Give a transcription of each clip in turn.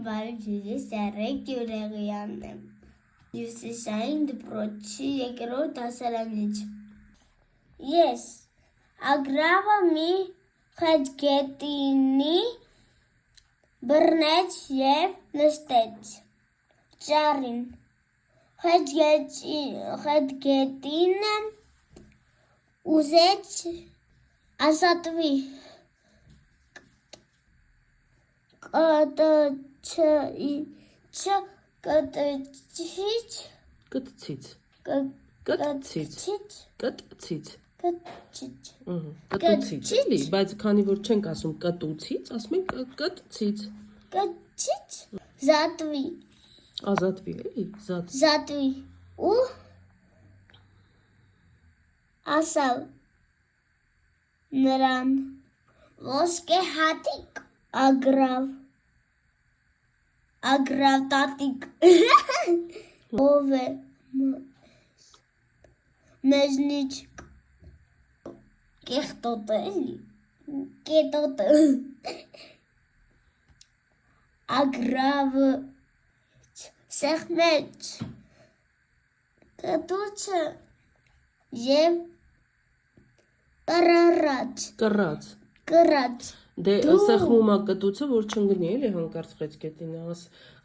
Բարիչիզի Սարեկ Յուրեղյանն եմ։ Հյուսիսային դպրոցի երկրորդ դասարանից։ Ես ագրավը մի խեցգետինի բռնեց և նստեց ճառին։ Խեցգետինը ուզեց ազատվի։ Կտուցից, էլի, բայց քանի որ չենք ասում կտուցից, ասում ենք կտցից։ Կտցից զատվի։ Ազատվի, էլի, Զատվի ու ասավ նրան ոսկե հատիկ ագրավ տատիկ ով է մեզնից կեղտոտը էլի կետոտը ագրավը սեղմեց կտուցը և կռած Դե սեղմում է կտուցը, որ չընկնի, էլի հանկարծ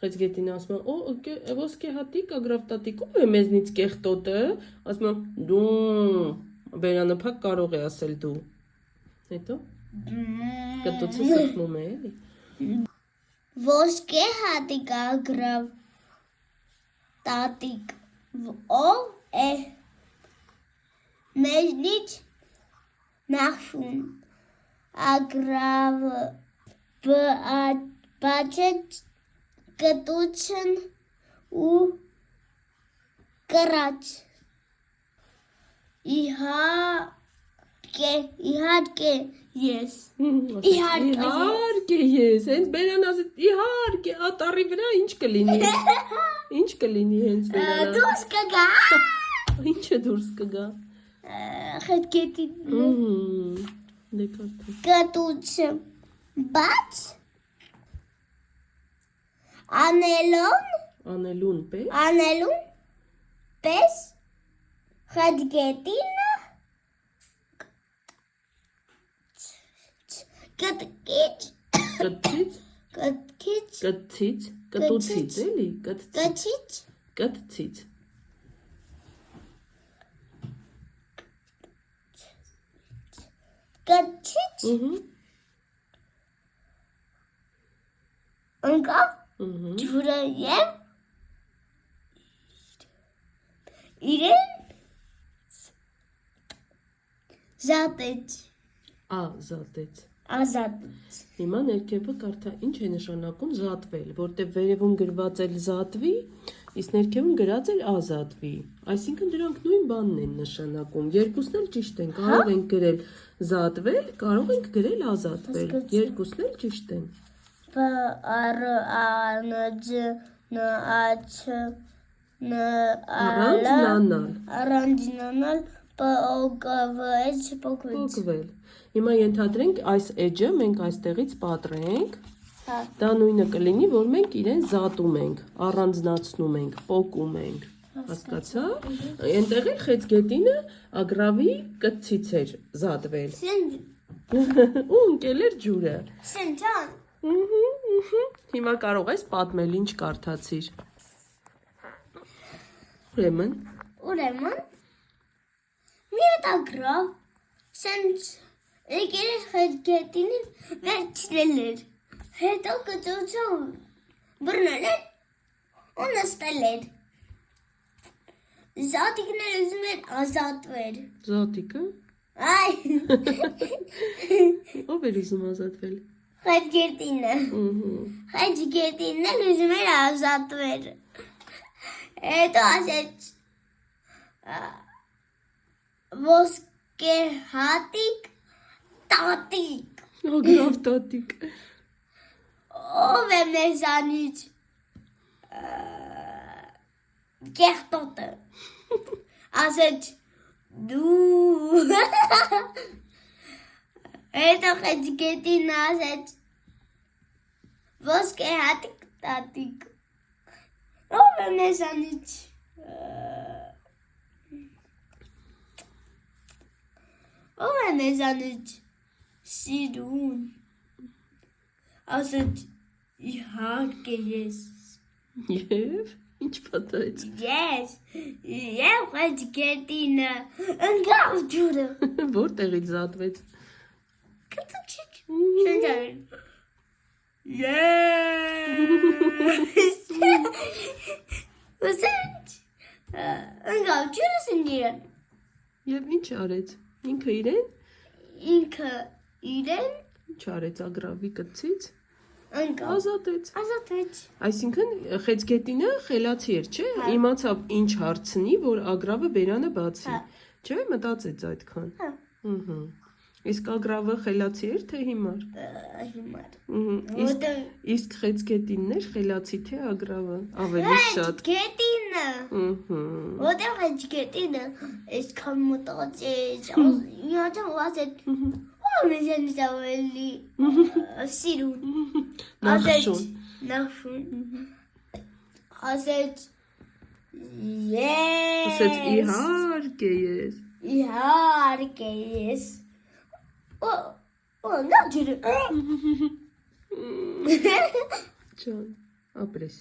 խեցգետինը ասում է, ոսկե հատիկ, ագրավ տատիկ, ով է մեզնից կեղտոտը, ասում է, դու, բերանափակ կարող է ասել դու, հետո կտուցը սեղմում է, էլի։ Ոսկե հատիկ, ագրավ տատիկ, ով է մեզնից նախշուն ագրավը բացեց կտուցն ու կռաց։ Իհարկե ես։ Իհարկե ես, հենց բերան ասեց, իհարկե, ատառի վրա ինչ կլինի։ Ինչ կլինի հենց բերանը։ Դուրս կգա։ Ինչը դուրս կգա։ Խեցգետին կտուցը բաց անելուն պես խեցգետինը կտուցից, էլի, կտցից ընկավ ջուրը և իրեն ազատեց։ Հիմա ներքևը կարդա ինչ է նշանակում զատվել, որտեղ վերևում գրված էլ զատվի, իսկ ներքևում գրած էլ ազատվի։ Այսինքն դրանք նույն բանն են նշանակում։ Երկուսն էլ ճիշտ են, կարող ենք գրել զատվել, կարող ենք գրել ազատվել։ Երկուսն էլ ճիշտ են։ Առանձնանալ փոկվել։ Հիմա ենթադրենք այս էջը մենք այստեղից պատռենք, դա նույնը կլինի, որ մենք իրեն զատում ենք, առանձնացնում ենք, փոկում ենք, հասկացա՞։ Այնտեղ էլ խեցգետինը ագրավի կտցից էր զատվել։ Ու ընկել էր ջուրը։ Հիմա կարող ես պատմել, ինչ կարդացիր։ Ուրեմն մի հատ ագրավ սենց եկել էր խեցգետինին վերցնել էր, հետո կտուցով բռնել էր ու նստել էր։ Զատիկն էլ ուզում էր ազատվել։ Զատիկը։ Այ։ Ով էր ուզում ազատվել։ Խեցգետինը։ Խեցգետինն էլ ուզում էր ազատվել։ Հետո ասեց ոսկե հատիկ տատիկ։ Ագրավ տատիկ։ Ով է մեզանից կեղտոտը։ Ասեց դու։ Հետո խեցգետինը ասեց ոսկե հատիկ տատիկ։ Ով է մեզանից։ Ով է մեզանից սիրուն։ Ասաց իհարկե ես։ Եվ ինչ պատահեց։ Ես։ Եվ խեցգետինը ընկավ ջուրը։ Որտեղից զատվեց։ Կտուչիչ։ Շնչարին։ Ես։ Ուսանչ։ Ընկավ ջուրը սնջիրան։ Եվ ինչ արեց։ Ինքը իրեն Ինքը իրեն ինչ արեց ագրավի կծից։ ընկավ։ Ազատեց։ Ազատվեց։ Այսինքն խեցգետինը խելացի էր, չէ՞։ Իմացավ ինչ հարցնի, որ ագրավը բերանը բացի։ Հա։ Չէ՞, մտածեց այդքան։ Հա։ Ահա։ Իսկ ագրավը խելացի էր թե հիմար։ Հիմար։ Ահա։ Իսկ խեցգետինն էր խելացի թե ագրավը։ Ավելի շատ։ Գետինը։ Ահա։ Որտեղ խեցգետինը այսքան մտածեց, իհարկե ասեց, ո՞ր մեզանից ավելի սիրուն։ Նախշուն։ Նախշուն։ Ասեց ես։ Ասեց իհարկե ես։ Իհարկե ես։ Նա ջուրը։ Ջան, ապրես։